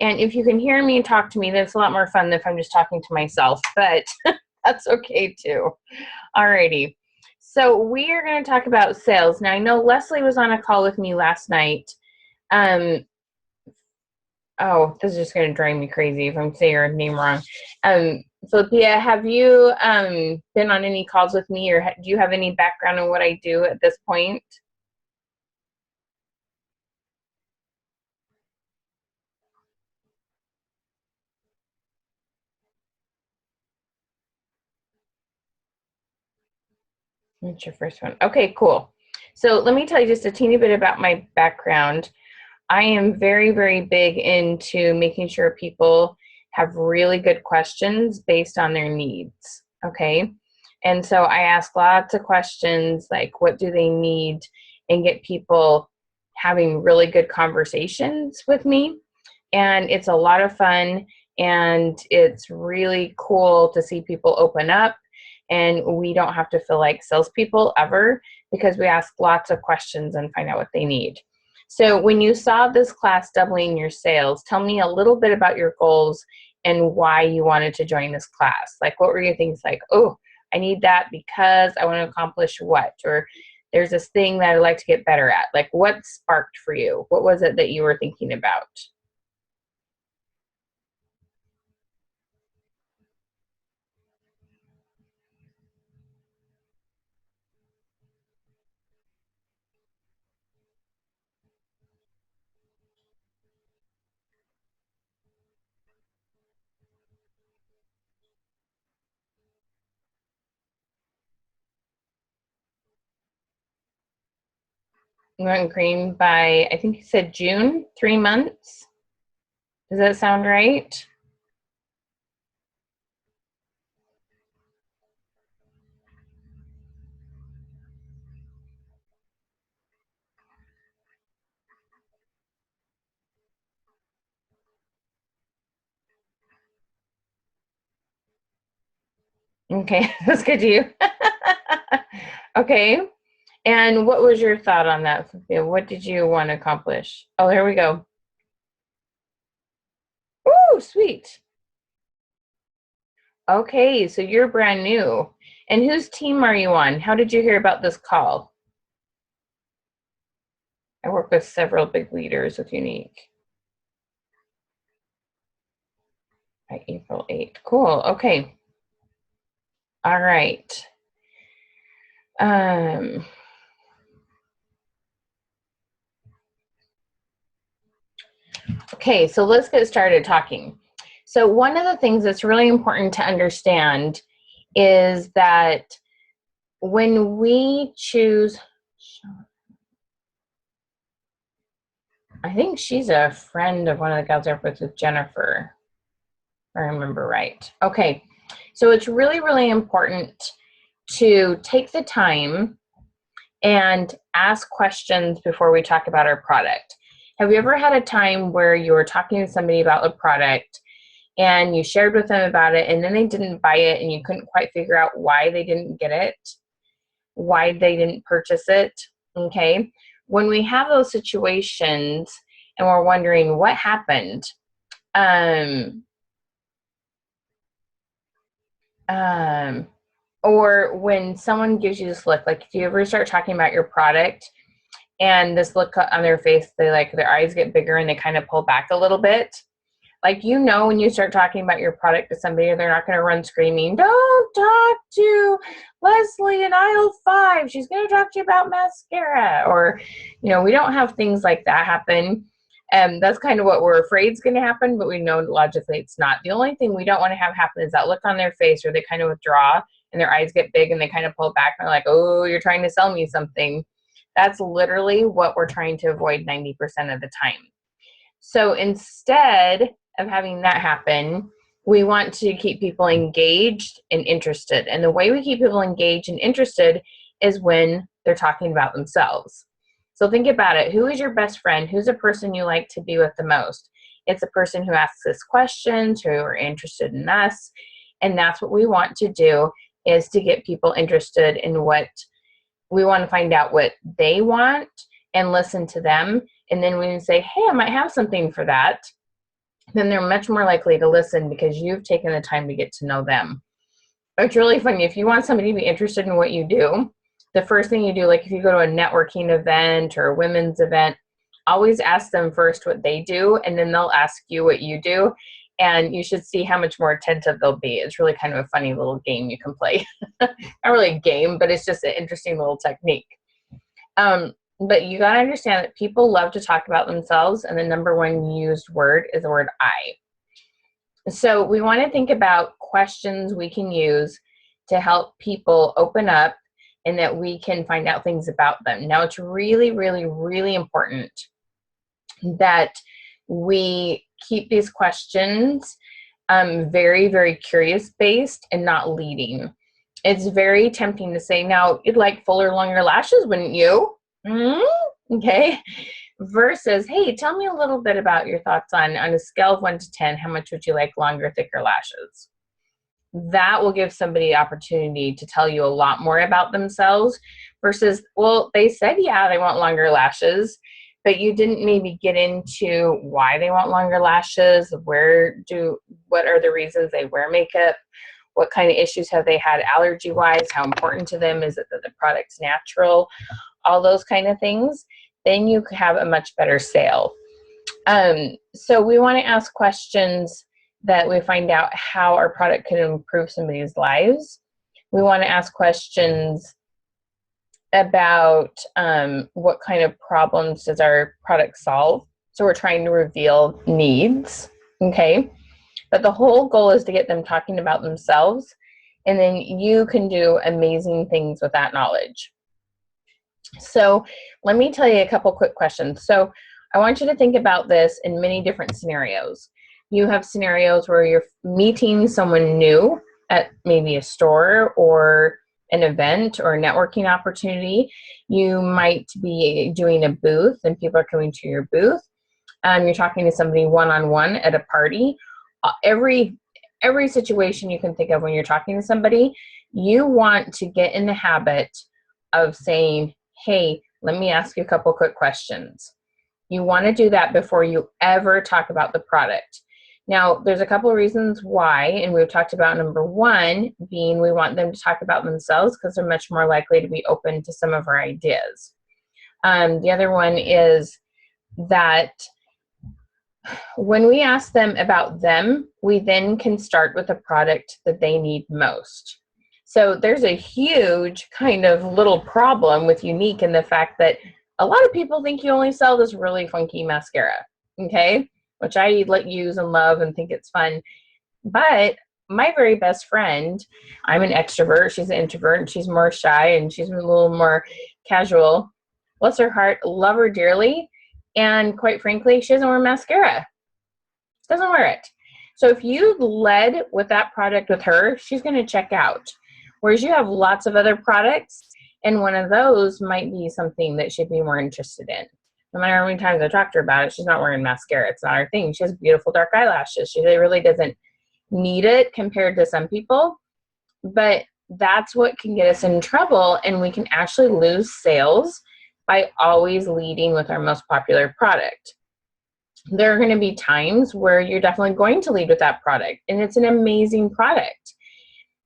And if you can hear me and talk to me, that's a lot more fun than if I'm just talking to myself, but that's okay too. Alrighty. So we are going to talk about sales. Now, I know Leslie was on a call with me last night. Oh, this is just going to drive me crazy if I'm saying her name wrong. Philippia, have you been on any calls with me, or do you have any background on what I do at this point? That's your first one. Okay, cool. So let me tell you just a teeny bit about my background. I am very, very big into making sure people have really good questions based on their needs. Okay. And so I ask lots of questions like, what do they need? And get people having really good conversations with me. And it's a lot of fun. And it's really cool to see people open up. And we don't have to feel like salespeople ever because we ask lots of questions and find out what they need. So when you saw this class, Doubling Your Sales, tell me a little bit about your goals and why you wanted to join this class. Like, what were your things like, oh, I need that because I want to accomplish what? Or there's this thing that I'd like to get better at. Like, what sparked for you? What was it that you were thinking about? You went green by, I think you said June, 3 months. Does that sound right? Okay, that's good to you. Okay, and what was your thought on that, Sophia? What did you want to accomplish? Oh, here we go. Ooh, sweet. Okay, so you're brand new. And whose team are you on? How did you hear about this call? I work with several big leaders with Unique. By April 8th. Cool. Okay. All right. Um, okay, so let's get started talking. So one of the things that's really important to understand is that when we choose, I think she's a friend of one of the gals I work with Jennifer, if I remember right. Okay, so it's really, really important to take the time and ask questions before we talk about our product. Have you ever had a time where you were talking to somebody about a product and you shared with them about it and then they didn't buy it and you couldn't quite figure out why they didn't get it, why they didn't purchase it? Okay. When we have those situations and we're wondering what happened, um, um, or when someone gives you this look, like if you ever start talking about your product and this look on their face, they like their eyes get bigger and they kind of pull back a little bit. Like, you know, when you start talking about your product to somebody, they're not going to run screaming, don't talk to Leslie in aisle 5. She's going to talk to you about mascara. Or, you know, we don't have things like that happen. And that's kind of what we're afraid is going to happen, but we know logically it's not. The only thing we don't want to have happen is that look on their face where they kind of withdraw and their eyes get big and they kind of pull back and they're like, oh, you're trying to sell me something. That's literally what we're trying to avoid 90% of the time. So instead of having that happen, we want to keep people engaged and interested. And the way we keep people engaged and interested is when they're talking about themselves. So think about it. Who is your best friend? Who's a person you like to be with the most? It's a person who asks us questions, who are interested in us. And that's what we want to do, is to get people interested in what we want to find out what they want and listen to them. And then we say, hey, I might have something for that. then they're much more likely to listen because you've taken the time to get to know them. It's really funny. If you want somebody to be interested in what you do, the first thing you do, like if you go to a networking event or a women's event, always ask them first what they do, and then they'll ask you what you do. And you should see how much more attentive they'll be. It's really kind of a funny little game you can play. Not really a game, but it's just an interesting little technique. But you got to understand that people love to talk about themselves, and the number one used word is the word I. So we want to think about questions we can use to help people open up and that we can find out things about them. Now, it's really, really, really important that we keep these questions very, very curious based and not leading. It's very tempting to say, now, you'd like fuller, longer lashes, wouldn't you? Okay. Versus, hey, tell me a little bit about your thoughts on a scale of 1 to 10, how much would you like longer, thicker lashes? That will give somebody the opportunity to tell you a lot more about themselves versus, well, they said, yeah, they want longer lashes, but you didn't maybe get into why they want longer lashes, what are the reasons they wear makeup, what kind of issues have they had allergy-wise, how important to them is it that the product's natural, all those kind of things. Then you have a much better sale. So we want to ask questions that we find out how our product can improve somebody's lives. We want to ask questions about what kind of problems does our product solve. So we're trying to reveal needs, okay? But the whole goal is to get them talking about themselves, and then you can do amazing things with that knowledge. So let me tell you a couple quick questions. So I want you to think about this in many different scenarios. You have scenarios where you're meeting someone new at maybe a store or an event or a networking opportunity. You might be doing a booth and people are coming to your booth. You're talking to somebody one-on-one at a party. Every situation you can think of when you're talking to somebody, you want to get in the habit of saying, hey, let me ask you a couple quick questions. You want to do that before you ever talk about the product. Now, there's a couple of reasons why, and we've talked about number one being we want them to talk about themselves because they're much more likely to be open to some of our ideas. The other one is that when we ask them about them, we then can start with a product that they need most. So there's a huge kind of little problem with Younique in the fact that a lot of people think you only sell this really funky mascara, okay? Which I use and love and think it's fun. But my very best friend, I'm an extrovert, she's an introvert, and she's more shy and she's a little more casual. Bless her heart, love her dearly. And quite frankly, she doesn't wear mascara. Doesn't wear it. So if you led with that product with her, she's going to check out. Whereas you have lots of other products, and one of those might be something that she'd be more interested in. No matter how many times I talk to her about it, she's not wearing mascara. It's not her thing. She has beautiful dark eyelashes. She really doesn't need it compared to some people. But that's what can get us in trouble, and we can actually lose sales by always leading with our most popular product. There are going to be times where you're definitely going to lead with that product, and it's an amazing product.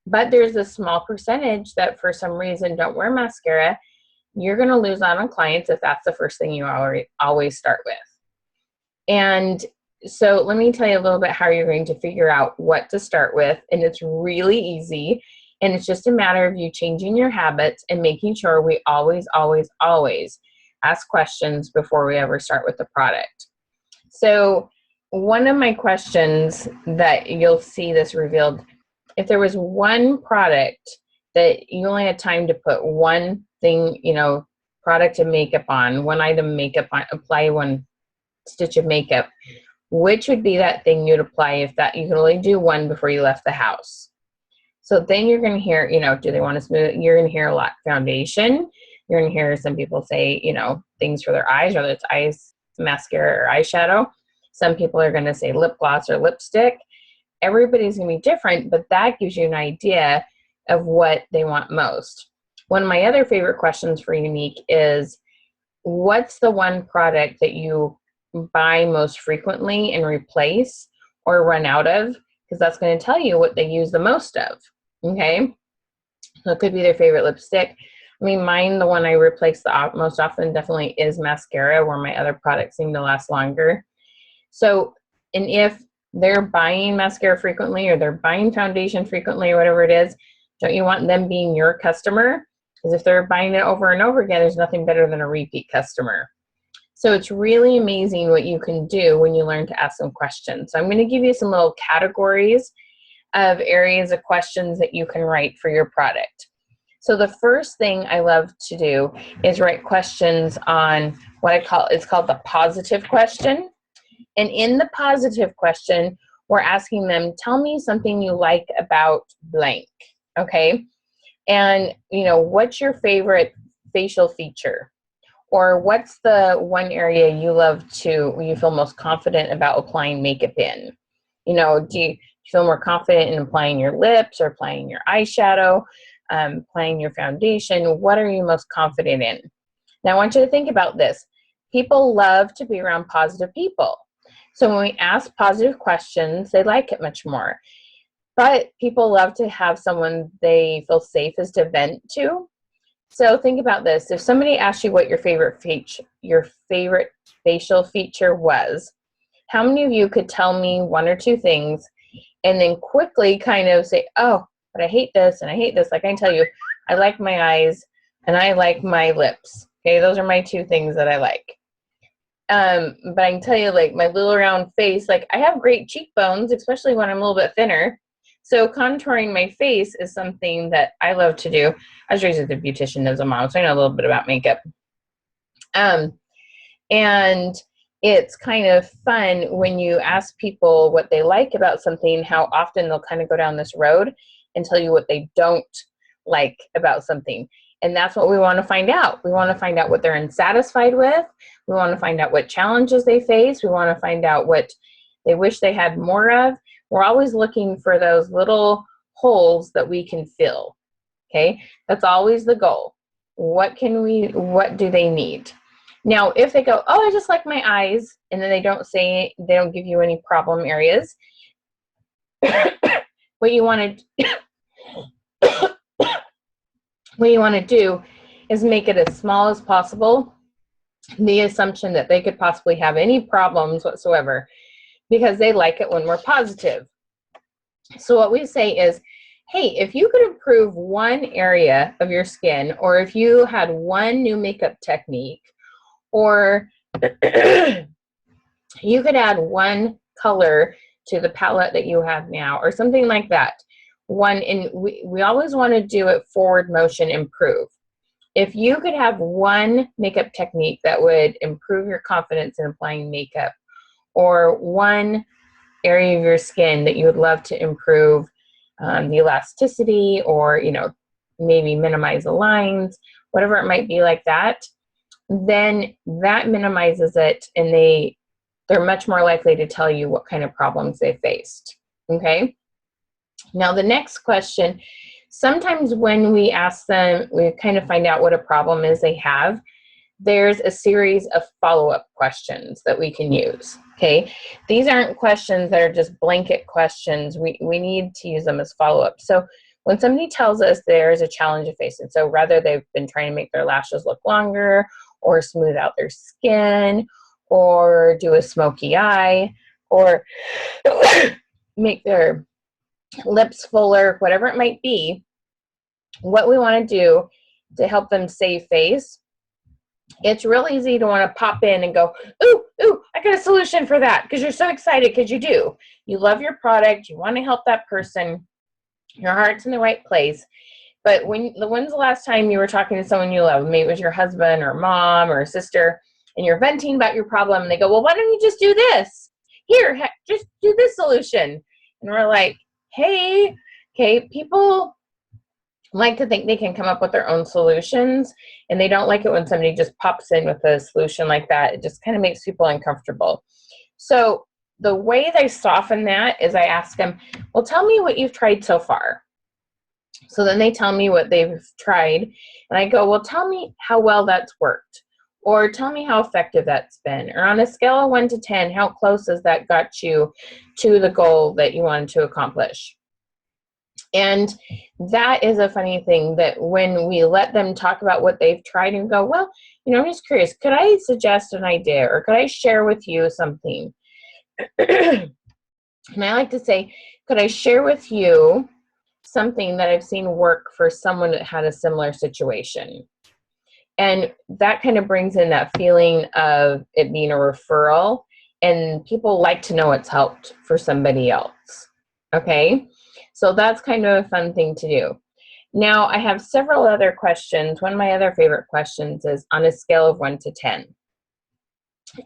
But there's a small percentage that for some reason don't wear mascara. You're going to lose out on clients if that's the first thing you always start with. And so let me tell you a little bit how you're going to figure out what to start with. And it's really easy. And it's just a matter of you changing your habits and making sure we always, always, always ask questions before we ever start with the product. So one of my questions that you'll see this revealed, if there was one product that you only had time to put one thing, product of makeup on, one item makeup on, apply one stitch of makeup, which would be that thing you'd apply if that you could only do one before you left the house? So then you're going to hear, do they want to smooth? You're going to hear a lot foundation. You're going to hear some people say, things for their eyes, whether it's eyes, mascara, or eyeshadow. Some people are going to say lip gloss or lipstick. Everybody's going to be different, but that gives you an idea of what they want most. One of my other favorite questions for Younique is, what's the one product that you buy most frequently and replace, or run out of, because that's going to tell you what they use the most of. Okay, so it could be their favorite lipstick. I mean, mine, the one I replace the most often definitely is mascara, where my other products seem to last longer. So, and if they're buying mascara frequently, or they're buying foundation frequently, or whatever it is, don't you want them being your customer? Because if they're buying it over and over again, there's nothing better than a repeat customer. So it's really amazing what you can do when you learn to ask them questions. So I'm going to give you some little categories of areas of questions that you can write for your product. So the first thing I love to do is write questions on what it's called the positive question. And in the positive question, we're asking them, tell me something you like about blank, okay? And, you know, what's your favorite facial feature? Or what's the one area you you feel most confident about applying makeup in? You know, do you feel more confident in applying your lips or applying your eyeshadow, applying your foundation? What are you most confident in? Now, I want you to think about this. People love to be around positive people. So when we ask positive questions, they like it much more. But people love to have someone they feel safe as to vent to. So think about this. If somebody asked you what your favorite facial feature was, how many of you could tell me one or two things and then quickly kind of say, oh, but I hate this and I hate this. Like I can tell you, I like my eyes and I like my lips. Okay, those are my two things that I like. But I can tell you, like, my little round face, like, I have great cheekbones, especially when I'm a little bit thinner. So contouring my face is something that I love to do. I was raised as a beautician as a mom, so I know a little bit about makeup. And it's kind of fun when you ask people what they like about something, how often they'll kind of go down this road and tell you what they don't like about something. And that's what we want to find out. We want to find out what they're unsatisfied with. We want to find out what challenges they face. We want to find out what they wish they had more of. We're always looking for those little holes that we can fill. Okay, that's always the goal. What do they need? Now, if they go, oh, I just like my eyes, and then they don't give you any problem areas, what you want to do is make it as small as possible, the assumption that they could possibly have any problems whatsoever, because they like it when we're positive. So what we say is, hey, if you could improve one area of your skin, or if you had one new makeup technique, or you could add one color to the palette that you have now, or something like that. We always want to do it forward motion, improve. If you could have one makeup technique that would improve your confidence in applying makeup, or one area of your skin that you would love to improve the elasticity, or, you know, maybe minimize the lines, whatever it might be like that, then that minimizes it, and they're much more likely to tell you what kind of problems they faced. Okay? Now the next question, sometimes when we ask them, we kind of find out what a problem is they have. There's a series of follow-up questions that we can use. Okay, these aren't questions that are just blanket questions. We need to use them as follow-up. So when somebody tells us there's a challenge of facing, so rather they've been trying to make their lashes look longer, or smooth out their skin, or do a smoky eye, or make their lips fuller, whatever it might be, what we want to do to help them save face, it's real easy to want to pop in and go, ooh, I got a solution for that, because you're so excited, because you do. You love your product. You want to help that person. Your heart's in the right place. But when's the last time you were talking to someone you love? Maybe it was your husband or mom or sister, and you're venting about your problem, and they go, well, why don't you just do this? Here, just do this solution. And we're like, hey, okay, people like to think they can come up with their own solutions, and they don't like it when somebody just pops in with a solution like that. It just kind of makes people uncomfortable. So the way they soften that is I ask them, well, tell me what you've tried so far. So then they tell me what they've tried, and I go, well, tell me how well that's worked. Or tell me how effective that's been. Or on a scale of 1 to 10, how close has that got you to the goal that you wanted to accomplish? And that is a funny thing, that when we let them talk about what they've tried and go, well, I'm just curious, could I suggest an idea, or could I share with you something? And I like to say, could I share with you something that I've seen work for someone that had a similar situation? And that kind of brings in that feeling of it being a referral, and people like to know it's helped for somebody else. Okay, so that's kind of a fun thing to do. Now, I have several other questions. One of my other favorite questions is on a scale of 1 to 10.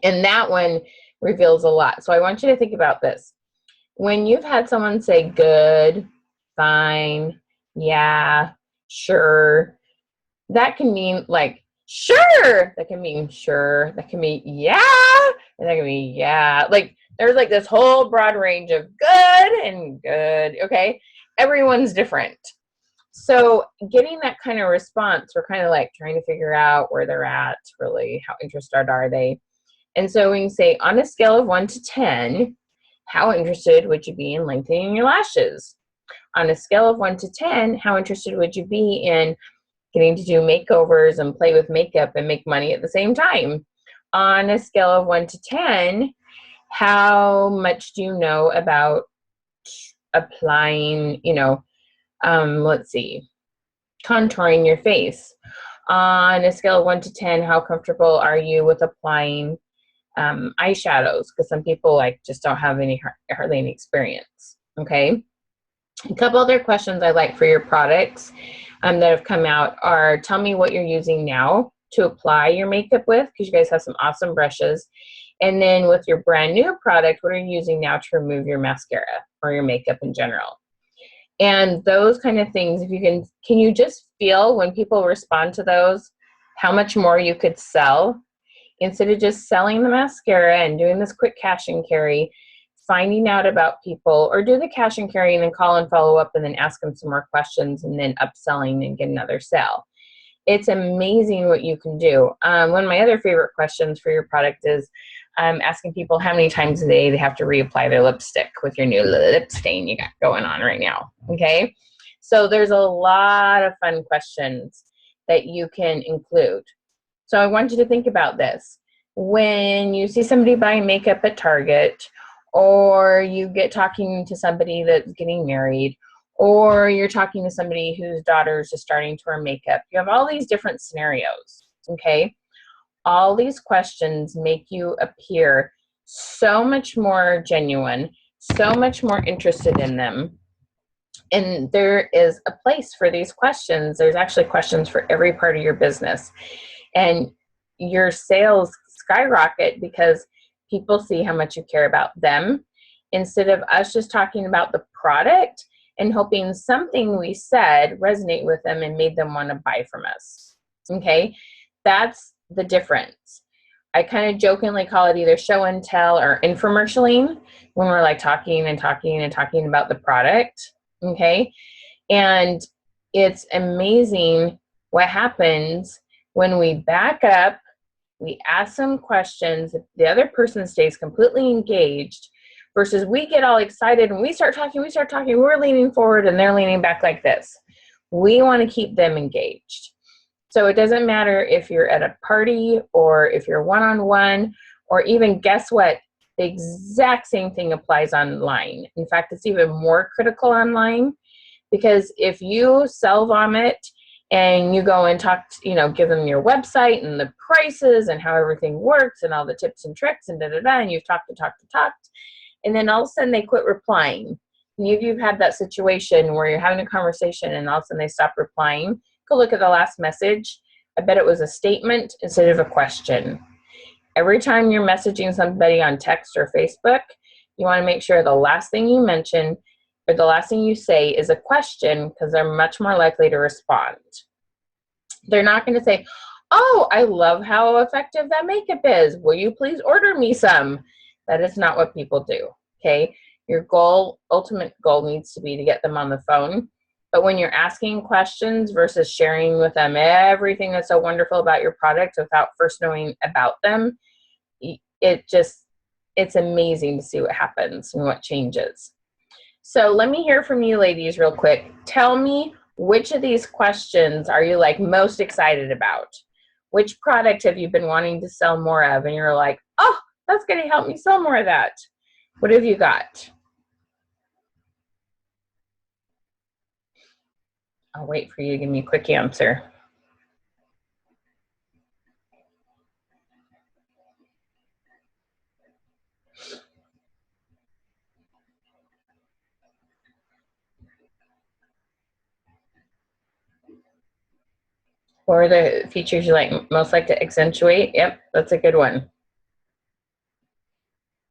And that one reveals a lot. So I want you to think about this. When you've had someone say good, fine, yeah, sure, that can mean like, sure, that can mean sure, that can mean yeah, and that can mean yeah. Like, there's like this whole broad range of good and good, okay? Everyone's different. So getting that kind of response, we're kind of like trying to figure out where they're at, really, how interested are they? And so we can say, on a scale of 1 to 10, how interested would you be in lengthening your lashes? On a scale of 1 to 10, how interested would you be in getting to do makeovers and play with makeup and make money at the same time? On a scale of 1 to 10, how much do you know about applying, let's see, contouring your face? On a scale of 1 to 10, how comfortable are you with applying eyeshadows? Because some people just don't have hardly any experience. Okay. A couple other questions I like for your products that have come out are, tell me what you're using now to apply your makeup with, because you guys have some awesome brushes. And then with your brand new product, what are you using now to remove your mascara or your makeup in general? And those kind of things, if you can you just feel when people respond to those, how much more you could sell? Instead of just selling the mascara and doing this quick cash and carry, finding out about people, or do the cash and carry and then call and follow up and then ask them some more questions and then upselling and get another sale. It's amazing what you can do. One of my other favorite questions for your product is asking people how many times a day they have to reapply their lipstick with your new lip stain you got going on right now. Okay, so there's a lot of fun questions that you can include. So I want you to think about this. When you see somebody buying makeup at Target, or you get talking to somebody that's getting married, or you're talking to somebody whose daughter's just starting to wear makeup, you have all these different scenarios, okay? All these questions make you appear so much more genuine, so much more interested in them. And there is a place for these questions. There's actually questions for every part of your business. And your sales skyrocket because people see how much you care about them, instead of us just talking about the product and hoping something we said resonate with them and made them want to buy from us. Okay, that's the difference. I kind of jokingly call it either show and tell or infomercialing, when we're like talking and talking and talking about the product. Okay, and it's amazing what happens when we back up, we ask some questions, the other person stays completely engaged, versus we get all excited and we start talking, we're leaning forward and they're leaning back like this. We want to keep them engaged. So it doesn't matter if you're at a party or if you're one-on-one, or even, guess what? The exact same thing applies online. In fact, it's even more critical online, because if you sell vomit and you go and talk, give them your website and the prices and how everything works and all the tips and tricks and and you've talked, and then all of a sudden they quit replying. Maybe you've had that situation where you're having a conversation and all of a sudden they stop replying. Go look at the last message. I bet it was a statement instead of a question. Every time you're messaging somebody on text or Facebook, you want to make sure the last thing you mention or the last thing you say is a question, because they're much more likely to respond. They're not going to say, oh, I love how effective that makeup is. Will you please order me some? That is not what people do, okay? Your ultimate goal needs to be to get them on the phone, But when you're asking questions versus sharing with them everything that's so wonderful about your product without first knowing about them, it's amazing to see what happens and what changes. So let me hear from you ladies real quick. Tell me, which of these questions are you like most excited about? Which product have you been wanting to sell more of? And you're like, oh, that's going to help me sell more of that. What have you got? I'll wait for you to give me a quick answer. What are the features you most like to accentuate? Yep, that's a good one.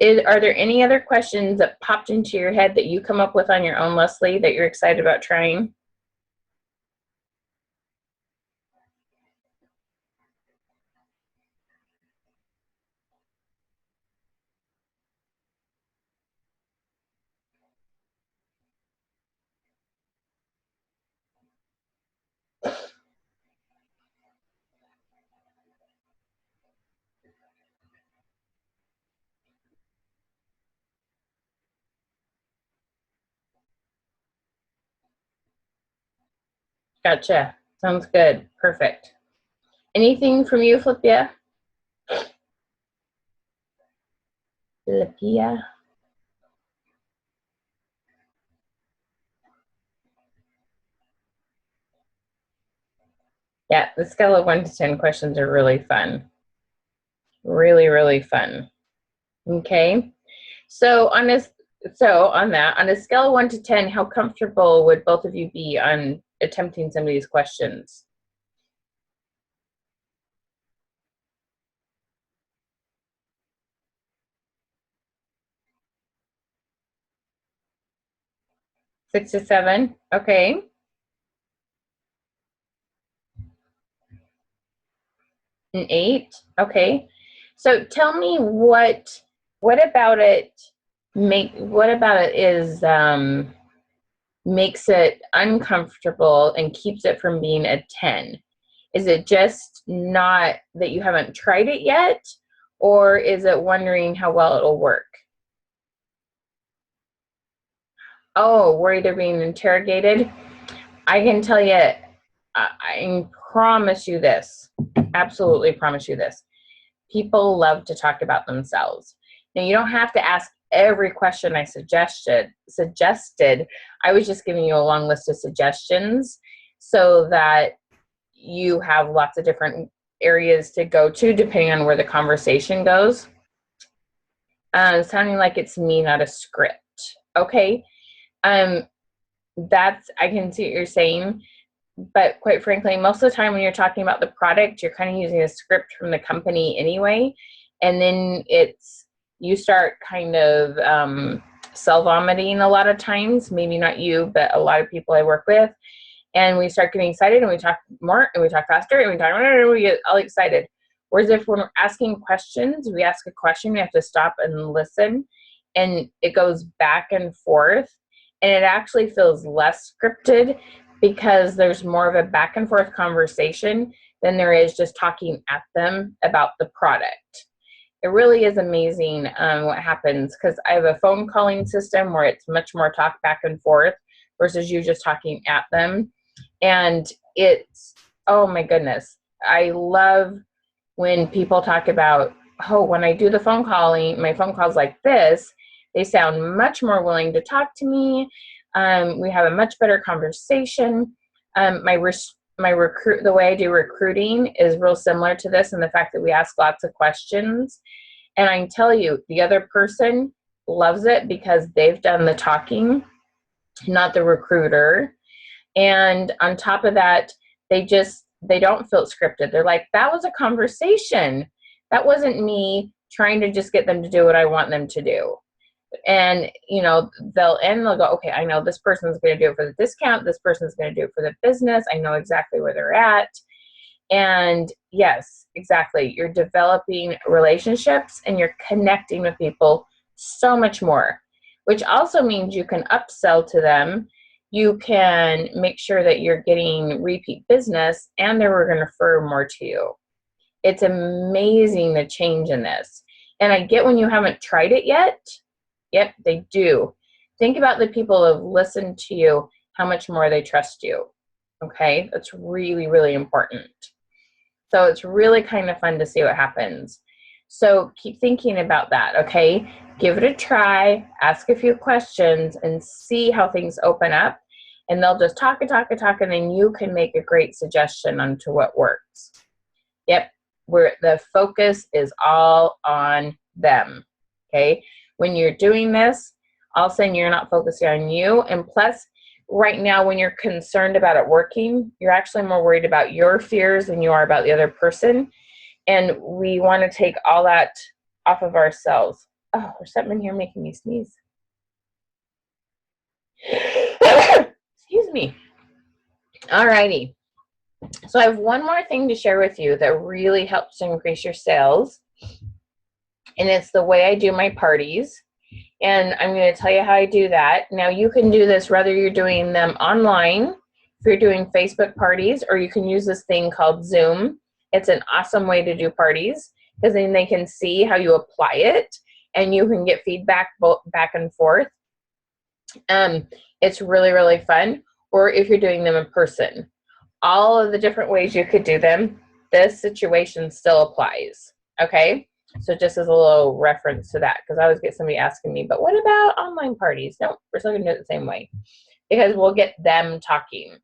Are there any other questions that popped into your head that you come up with on your own, Leslie, that you're excited about trying? Gotcha. Sounds good. Perfect. Anything from you, Flippia? Flippia? Yeah, the scale of 1 to 10 questions are really fun. Really, really fun. Okay. So on a scale of 1 to 10, how comfortable would both of you be on attempting some of these questions? 6 to 7. Okay. An 8. Okay. So tell me what about it makes it uncomfortable and keeps it from being a 10? Is it just not that you haven't tried it yet, or is it wondering how well it'll work? Oh, worried they're being interrogated? I can tell you, I promise you this, absolutely promise you this. People love to talk about themselves. Now, you don't have to ask every question I suggested. I was just giving you a long list of suggestions so that you have lots of different areas to go to depending on where the conversation goes. Sounding like it's me, not a script. Okay. I can see what you're saying, but quite frankly, most of the time when you're talking about the product, you're kind of using a script from the company anyway, and then you start kind of self-vomiting a lot of times. Maybe not you, but a lot of people I work with, and we start getting excited, and we talk more, and we talk faster, and we get all excited. Whereas if we're asking questions, we ask a question, we have to stop and listen, and it goes back and forth, and it actually feels less scripted because there's more of a back and forth conversation than there is just talking at them about the product. It really is amazing what happens, because I have a phone calling system where it's much more talk back and forth versus you just talking at them. And it's, oh my goodness, I love when people talk about, oh, when I do the phone calling, my phone calls like this, they sound much more willing to talk to me. We have a much better conversation. The way I do recruiting is real similar to this, and the fact that we ask lots of questions. And I can tell you, the other person loves it because they've done the talking, not the recruiter. And on top of that, they don't feel scripted. They're like, that was a conversation. That wasn't me trying to just get them to do what I want them to do. And they'll go, okay, I know this person's going to do it for the discount, this person's going to do it for the business, I know exactly where they're at. And yes, exactly, you're developing relationships and you're connecting with people so much more, which also means you can upsell to them. you can make sure that you're getting repeat business and they're going to refer more to you. It's amazing the change in this. And I get when you haven't tried it yet. Yep, they do. Think about the people who have listened to you, how much more they trust you. Okay, that's really, really important. So it's really kind of fun to see what happens. So keep thinking about that, okay? Give it a try, ask a few questions, and see how things open up. And they'll just talk and talk and talk, and then you can make a great suggestion onto what works. Yep, where the focus is all on them, okay? When you're doing this, all of a sudden you're not focusing on you. And plus, right now, when you're concerned about it working, you're actually more worried about your fears than you are about the other person. And we want to take all that off of ourselves. Oh, there's something in here making me sneeze. Excuse me. All righty. So I have one more thing to share with you that really helps to increase your sales. And it's the way I do my parties. And I'm going to tell you how I do that. Now, you can do this whether you're doing them online, if you're doing Facebook parties, or you can use this thing called Zoom. It's an awesome way to do parties because then they can see how you apply it and you can get feedback both back and forth. It's really, really fun. Or if you're doing them in person, all of the different ways you could do them, this situation still applies. Okay. So just as a little reference to that, because I always get somebody asking me, but what about online parties? No, we're still going to do it the same way because we'll get them talking.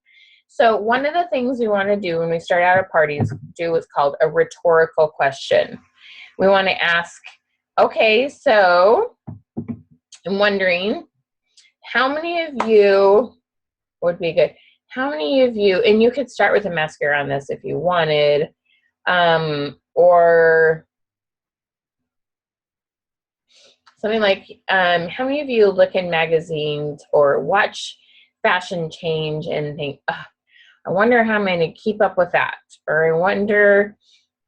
So one of the things we want to do when we start out a party is do what's called a rhetorical question. We want to ask, okay, so I'm wondering, how many of you would be good? How many of you, and you could start with a mascara on this if you wanted, or something like, how many of you look in magazines or watch fashion change and think, oh, I wonder how I'm going to keep up with that, or I wonder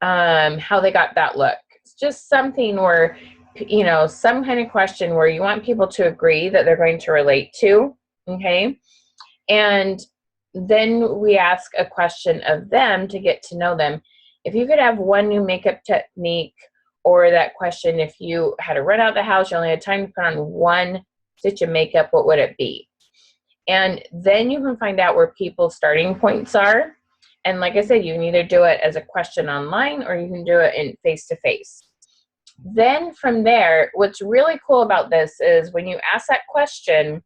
how they got that look. It's just something where, you know, some kind of question where you want people to agree that they're going to relate to, okay? And then we ask a question of them to get to know them. If you could have one new makeup technique, or that question, if you had to run out the house, you only had time to put on one stitch of makeup, what would it be? And then you can find out where people's starting points are. And like I said, you can either do it as a question online or you can do it in face-to-face. Then from there, what's really cool about this is when you ask that question,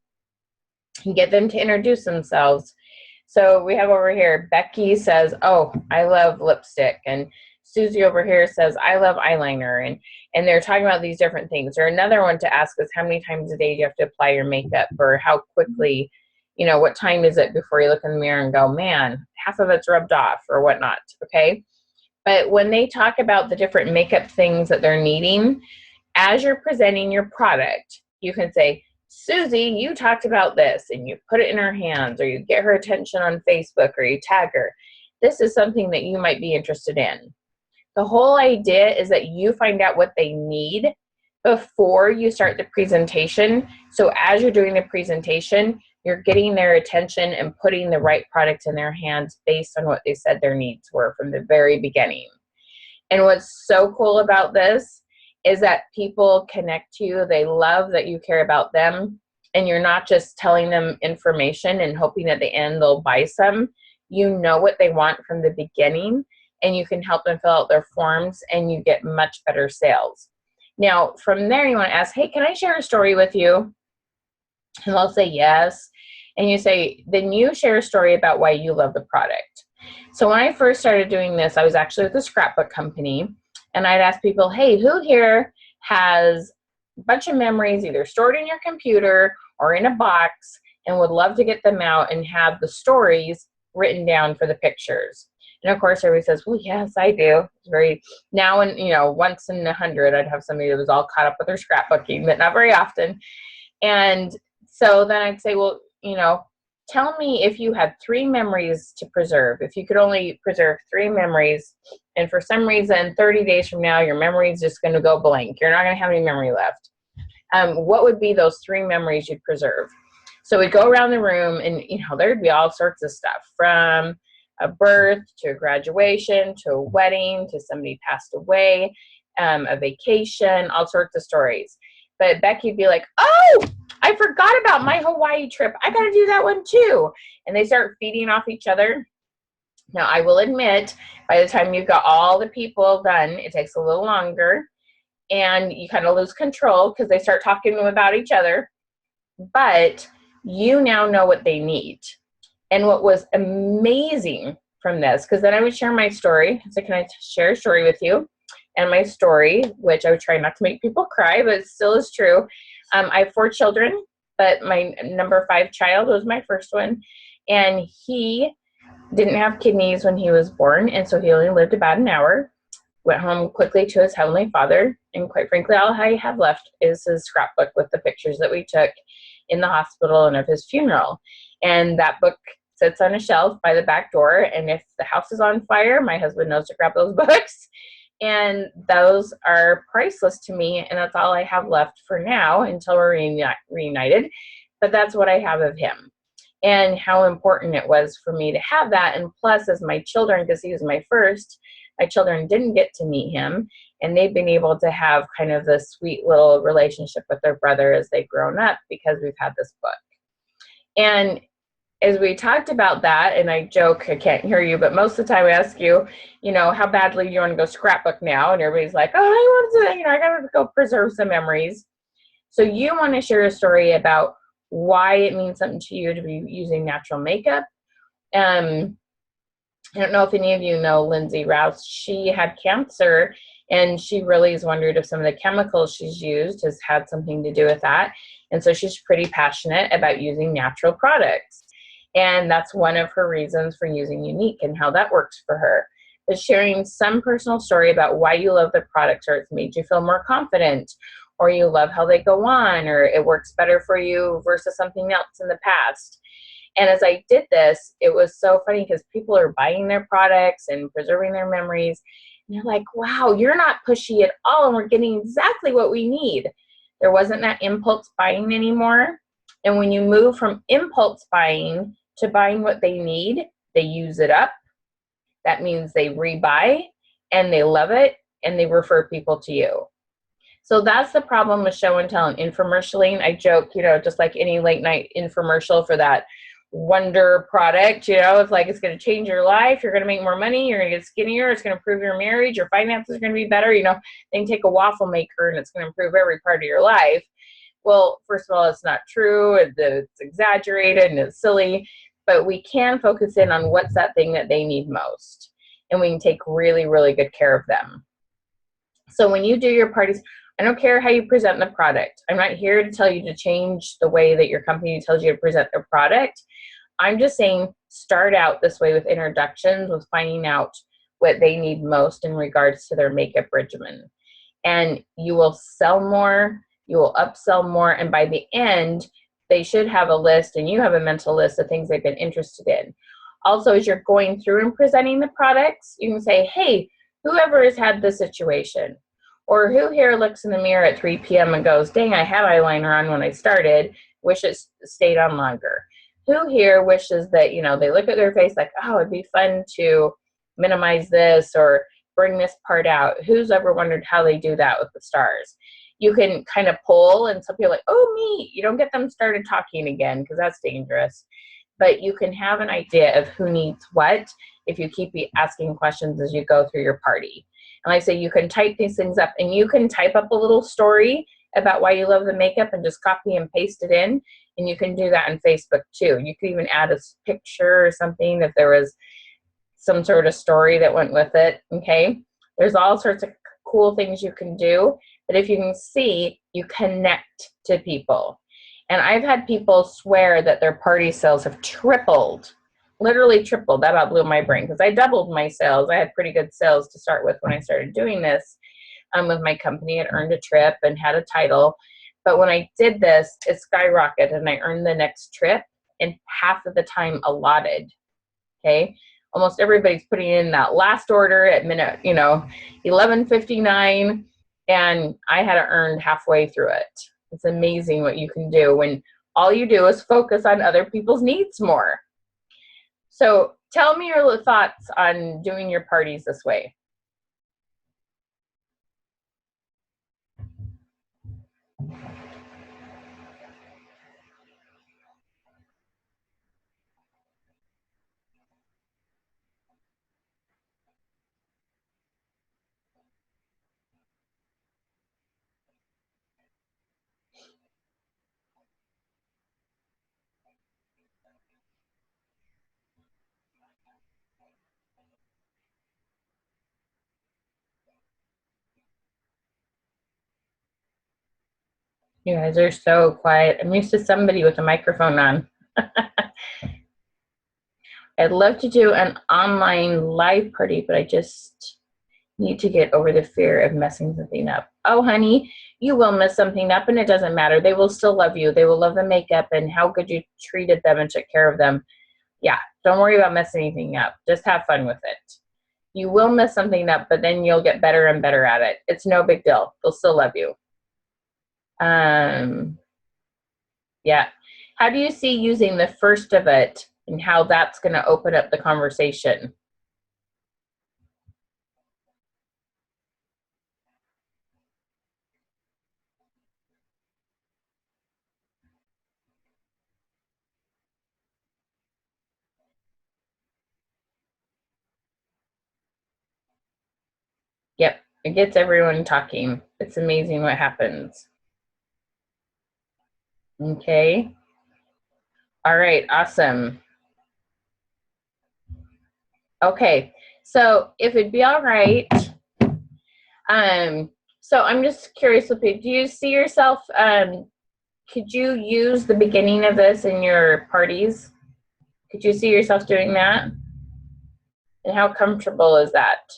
you get them to introduce themselves. So we have over here, Becky says, oh, I love lipstick. And Susie over here says, I love eyeliner. And they're talking about these different things. Or another one to ask is how many times a day do you have to apply your makeup, or how quickly, you know, what time is it before you look in the mirror and go, man, half of it's rubbed off or whatnot, okay? But when they talk about the different makeup things that they're needing, as you're presenting your product, you can say, Susie, you talked about this, and you put it in her hands, or you get her attention on Facebook, or you tag her. This is something that you might be interested in. The whole idea is that you find out what they need before you start the presentation. So as you're doing the presentation, you're getting their attention and putting the right product in their hands based on what they said their needs were from the very beginning. And what's so cool about this is that people connect to you. They love that you care about them, and you're not just telling them information and hoping at the end they'll buy some. You know what they want from the beginning, and you can help them fill out their forms, and you get much better sales. Now, from there, you want to ask, hey, can I share a story with you? And they'll say yes. And you say, then you share a story about why you love the product. So when I first started doing this, I was actually with a scrapbook company, and I'd ask people, hey, who here has a bunch of memories either stored in your computer or in a box and would love to get them out and have the stories written down for the pictures? And of course, everybody says, well, yes, I do. It's very, now and, you know, once in 100, I'd have somebody that was all caught up with their scrapbooking, but not very often. And so then I'd say, well, you know, tell me if you had 3 memories to preserve. If you could only preserve 3 memories, and for some reason, 30 days from now, your memory is just going to go blank. You're not going to have any memory left. What would be those 3 memories you'd preserve? So we'd go around the room and, you know, there'd be all sorts of stuff, from a birth to a graduation to a wedding to somebody passed away, a vacation, all sorts of stories. But Becky'd be like, oh, I forgot about my Hawaii trip. I got to do that one too. And they start feeding off each other. Now, I will admit, by the time you've got all the people done, it takes a little longer. And you kind of lose control because they start talking about each other. But you now know what they need. And what was amazing from this, because then I would share my story. So can I share a story with you? And my story, which I would try not to make people cry, but it still is true. I have 4 children, but my number 5 child was my first one. And he didn't have kidneys when he was born. And so he only lived about an hour, went home quickly to his Heavenly Father. And quite frankly, all I have left is his scrapbook with the pictures that we took in the hospital and of his funeral. And that book sits on a shelf by the back door. And if the house is on fire, my husband knows to grab those books. And those are priceless to me. And that's all I have left for now until we're reunited. But that's what I have of him. And how important it was for me to have that. And plus, as my children, because he was my first, my children didn't get to meet him. And they've been able to have kind of this sweet little relationship with their brother as they've grown up because we've had this book. And as we talked about that, and I joke, I can't hear you, but most of the time I ask you, you know, how badly do you want to go scrapbook now? And everybody's like, oh, I want to, you know, I got to go preserve some memories. So you want to share a story about why it means something to you to be using natural makeup. I don't know if any of you know Lindsay Rouse. She had cancer, and she really has wondered if some of the chemicals she's used has had something to do with that. And so she's pretty passionate about using natural products. And that's one of her reasons for using Younique and how that works for her. But sharing some personal story about why you love the products, or it's made you feel more confident, or you love how they go on, or it works better for you versus something else in the past. And as I did this, it was so funny because people are buying their products and preserving their memories. And you're like, wow, you're not pushy at all. And we're getting exactly what we need. There wasn't that impulse buying anymore. And when you move from impulse buying to buying what they need, they use it up. That means they rebuy and they love it and they refer people to you. So that's the problem with show and tell and infomercialing. I joke, you know, just like any late night infomercial for that wonder product, you know, it's like it's going to change your life. You're going to make more money. You're going to get skinnier. It's going to improve your marriage. Your finances are going to be better. You know, they can take a waffle maker and it's going to improve every part of your life. Well, first of all, it's not true. It's exaggerated and it's silly, but we can focus in on what's that thing that they need most. And we can take really, really good care of them. So when you do your parties, I don't care how you present the product. I'm not here to tell you to change the way that your company tells you to present their product. I'm just saying start out this way with introductions, with finding out what they need most in regards to their makeup regimen. And you will sell more, you will upsell more, and by the end, they should have a list, and you have a mental list of things they've been interested in. Also, as you're going through and presenting the products, you can say, hey, whoever has had this situation, or who here looks in the mirror at 3 p.m. and goes, dang, I had eyeliner on when I started, wish it stayed on longer. Who here wishes that, you know, they look at their face like, oh, it'd be fun to minimize this or bring this part out. Who's ever wondered how they do that with the stars? You can kind of pull, and some people are like, oh, me. You don't get them started talking again because that's dangerous. But you can have an idea of who needs what if you keep asking questions as you go through your party. And like I say, you can type these things up, and you can type up a little story about why you love the makeup and just copy and paste it in. And you can do that on Facebook too. You can even add a picture or something if there was some sort of story that went with it. Okay. There's all sorts of cool things you can do. But if you can see, you connect to people. And I've had people swear that their party sales have tripled, literally tripled. That about blew my brain because I doubled my sales. I had pretty good sales to start with when I started doing this with my company. I'd earned a trip and had a title. But when I did this, it skyrocketed and I earned the next trip in half of the time allotted. Okay. Almost everybody's putting in that last order at minute, 11:59. And I had it earned halfway through it. It's amazing what you can do when All you do is focus on other people's needs more. So tell me your thoughts on doing your parties this way. You guys are so quiet. I'm used to somebody with a microphone on. I'd love to do an online live party, but I just need to get over the fear of messing something up. Oh, honey, you will mess something up, and it doesn't matter. They will still love you. They will love the makeup and how good you treated them and took care of them. Yeah, don't worry about messing anything up. Just have fun with it. You will mess something up, but then you'll get better and better at it. It's no big deal. They'll still love you. Yeah. How do you see using the first of it and how that's going to open up the conversation? Yep, it gets everyone talking. It's amazing what happens. Okay. All right, awesome. Okay, so if it'd be all right, so I'm just curious, do you see yourself, could you use the beginning of this in your parties? Could you see yourself doing that? And how comfortable is that?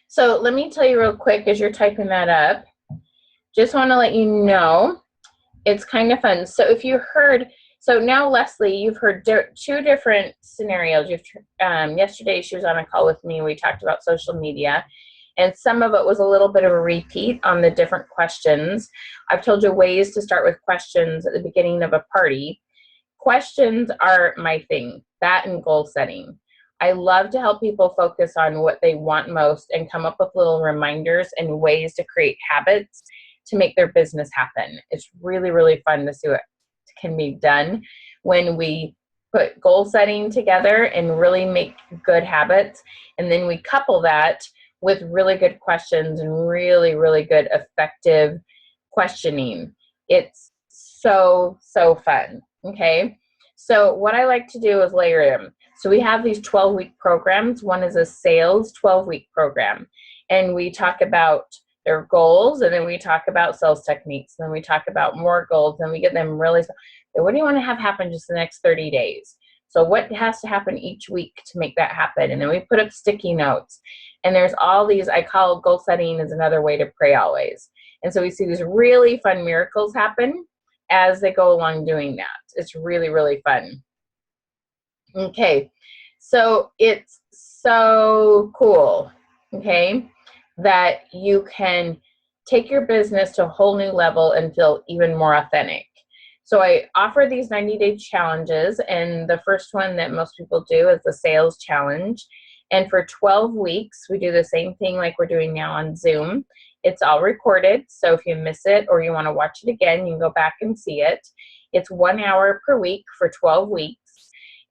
So let me tell you real quick as you're typing that up. Just want to let you know it's kind of fun. So if you heard, so now Leslie, you've heard two different scenarios. Yesterday she was on a call with me. We talked about social media, and some of it was a little bit of a repeat on the different questions. I've told you ways to start with questions at the beginning of a party. Questions are my thing, that and goal setting. I love to help people focus on what they want most and come up with little reminders and ways to create habits to make their business happen. It's really, really fun to see what can be done when we put goal setting together and really make good habits. And then we couple that with really good questions and really, really good effective questioning. It's so, so fun. Okay. So what I like to do is layer them. So we have these 12-week programs. One is a sales 12-week program. And we talk about their goals, and then we talk about sales techniques, and then we talk about more goals, and we get them really, what do you want to have happen just the next 30 days? So what has to happen each week to make that happen? And then we put up sticky notes. And there's all these, I call goal setting is another way to pray always. And so we see these really fun miracles happen as they go along doing that. It's really, really fun. Okay, so it's so cool, okay, that you can take your business to a whole new level and feel even more authentic. So I offer these 90-day challenges, and the first one that most people do is the sales challenge. And for 12 weeks, we do the same thing like we're doing now on Zoom. It's all recorded, so if you miss it or you want to watch it again, you can go back and see it. It's 1 hour per week for 12 weeks.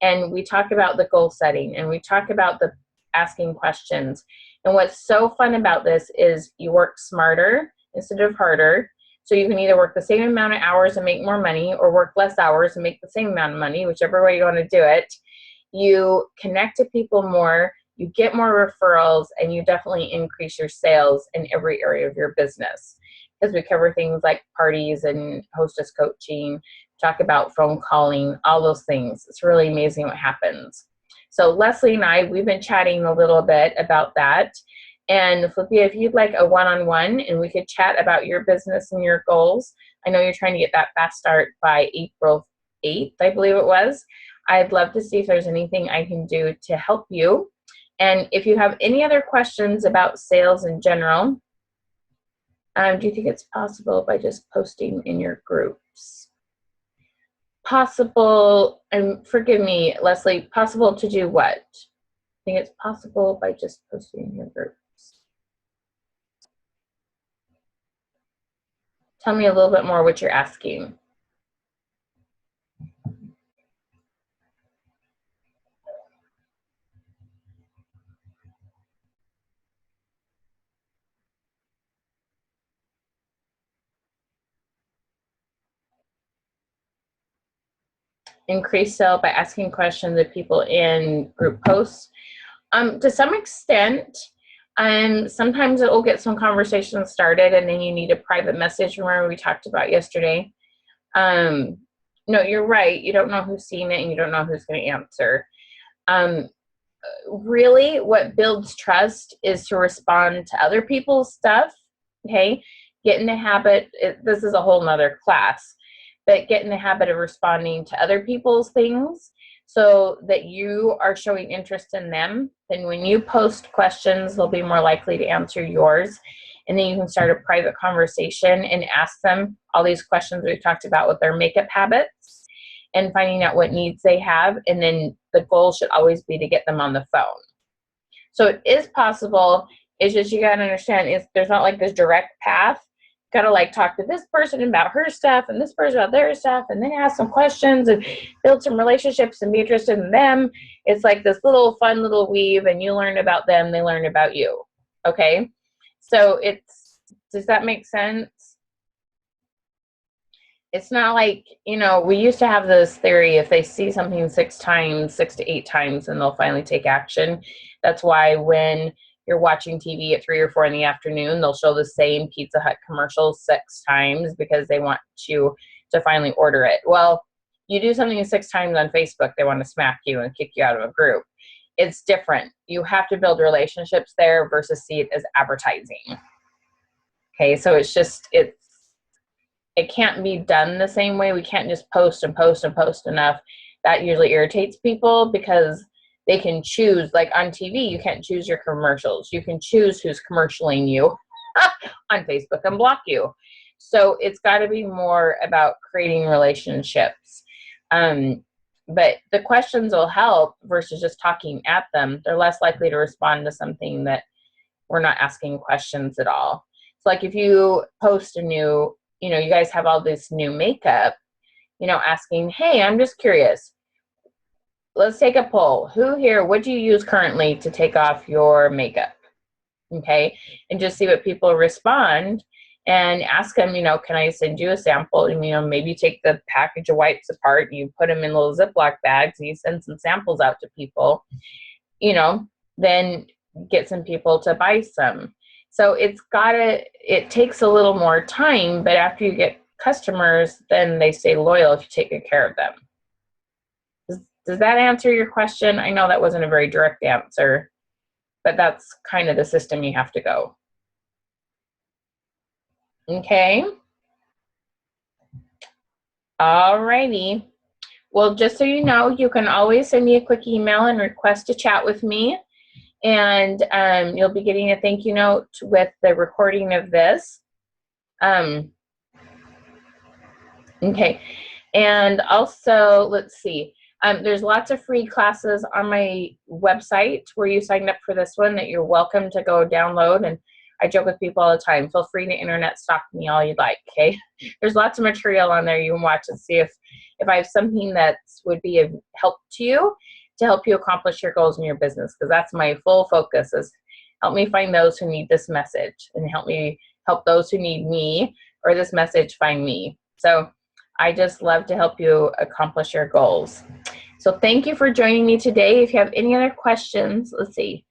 And we talk about the goal setting, and we talk about the asking questions. And what's so fun about this is you work smarter instead of harder. So you can either work the same amount of hours and make more money, or work less hours and make the same amount of money, whichever way you want to do it. You connect to people more, you get more referrals, and you definitely increase your sales in every area of your business. Because we cover things like parties and hostess coaching, talk about phone calling, all those things. It's really amazing what happens. So Leslie and I, we've been chatting a little bit about that. And Flippia, if you'd like a one-on-one and we could chat about your business and your goals, I know you're trying to get that fast start by April 8th, I believe it was. I'd love to see if there's anything I can do to help you. And if you have any other questions about sales in general, Do you think it's possible by just posting in your groups? Possible, and forgive me, Leslie, possible to do what? I think it's possible by just posting in your groups. Tell me a little bit more what you're asking. Increase sale by asking questions of people in group posts. To some extent, sometimes it will get some conversations started, and then you need a private message. Remember we talked about yesterday. No, you're right. You don't know who's seen it, and you don't know who's going to answer. Really, what builds trust is to respond to other people's stuff. Okay, get in the habit. This is a whole nother class, but get in the habit of responding to other people's things so that you are showing interest in them. Then when you post questions, they'll be more likely to answer yours. And then you can start a private conversation and ask them all these questions we've talked about with their makeup habits and finding out what needs they have. And then the goal should always be to get them on the phone. So it is possible. It's just you got to understand there's not like this direct path. Got to like talk to this person about her stuff and this person about their stuff, and then ask some questions and build some relationships and be interested in them. It's like this little fun little weave, and you learn about them, they learn about you. Okay, so does that make sense? It's not like, we used to have this theory, if they see something 6 to 8 times, and they'll finally take action. That's why when you're watching TV at 3 or 4 in the afternoon, they'll show the same Pizza Hut commercial 6 times because they want you to finally order it. Well, you do something 6 times on Facebook, they want to smack you and kick you out of a group. It's different. You have to build relationships there versus see it as advertising. Okay, so it can't be done the same way. We can't just post and post and post enough. That usually irritates people because they can choose, like on TV, you can't choose your commercials. You can choose who's commercialing you on Facebook and block you. So it's got to be more about creating relationships. But the questions will help versus just talking at them. They're less likely to respond to something that we're not asking questions at all. So like if you post a new, you guys have all this new makeup, asking, hey, I'm just curious. Let's take a poll. Who here, what do you use currently to take off your makeup? Okay. And just see what people respond and ask them, can I send you a sample? And, maybe take the package of wipes apart and you put them in little Ziploc bags and you send some samples out to people, then get some people to buy some. So it takes a little more time, but after you get customers, then they stay loyal if you take good care of them. Does that answer your question? I know that wasn't a very direct answer, but that's kind of the system you have to go. Okay. All righty. Well, just so you know, you can always send me a quick email and request to chat with me. And you'll be getting a thank you note with the recording of this. Okay. And also, let's see. There's lots of free classes on my website where you signed up for this one that you're welcome to go download. And I joke with people all the time, feel free to internet stalk me all you'd like, okay? There's lots of material on there you can watch and see if I have something that would be of help to you to help you accomplish your goals in your business, because that's my full focus is help me find those who need this message and help me help those who need me or this message find me. So I just love to help you accomplish your goals. So thank you for joining me today. If you have any other questions, let's see.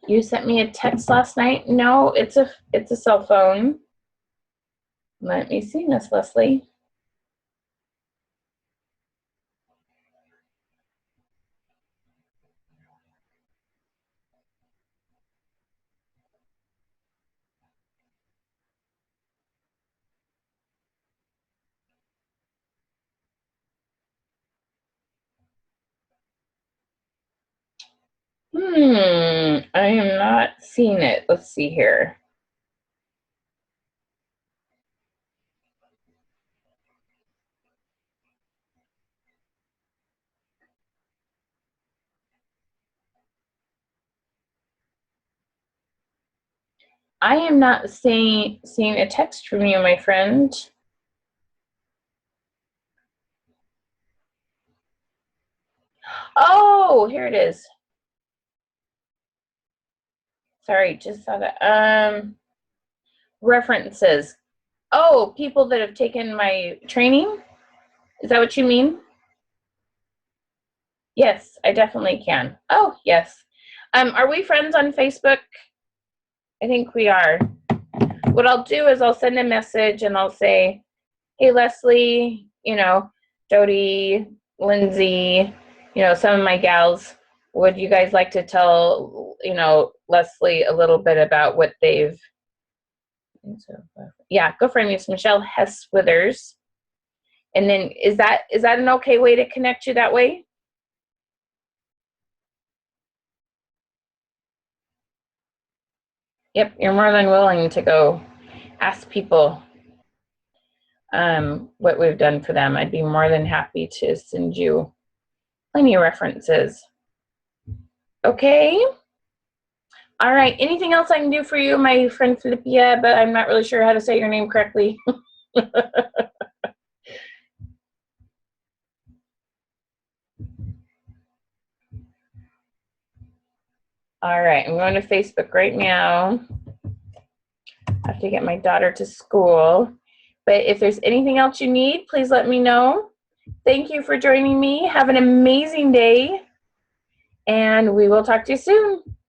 You sent me a text last night? No, it's a cell phone. Let me see, Miss Leslie. I am not seeing it. Let's see here. I am not seeing a text from you, my friend. Oh, here it is. Sorry, just saw that. References. Oh, people that have taken my training? Is that what you mean? Yes, I definitely can. Oh, yes. Are we friends on Facebook? I think we are. What I'll do is I'll send a message and I'll say, hey, Leslie, Jody, Lindsay, some of my gals, would you guys like to tell, Leslie a little bit about what they've, yeah, go for it. It's Michelle Hess Withers. And then is that an okay way to connect you that way? Yep, you're more than willing to go ask people what we've done for them. I'd be more than happy to send you plenty of references. Okay. All right. Anything else I can do for you, my friend Philippia? But I'm not really sure how to say your name correctly. All right. I'm going to Facebook right now. I have to get my daughter to school. But if there's anything else you need, please let me know. Thank you for joining me. Have an amazing day. And we will talk to you soon.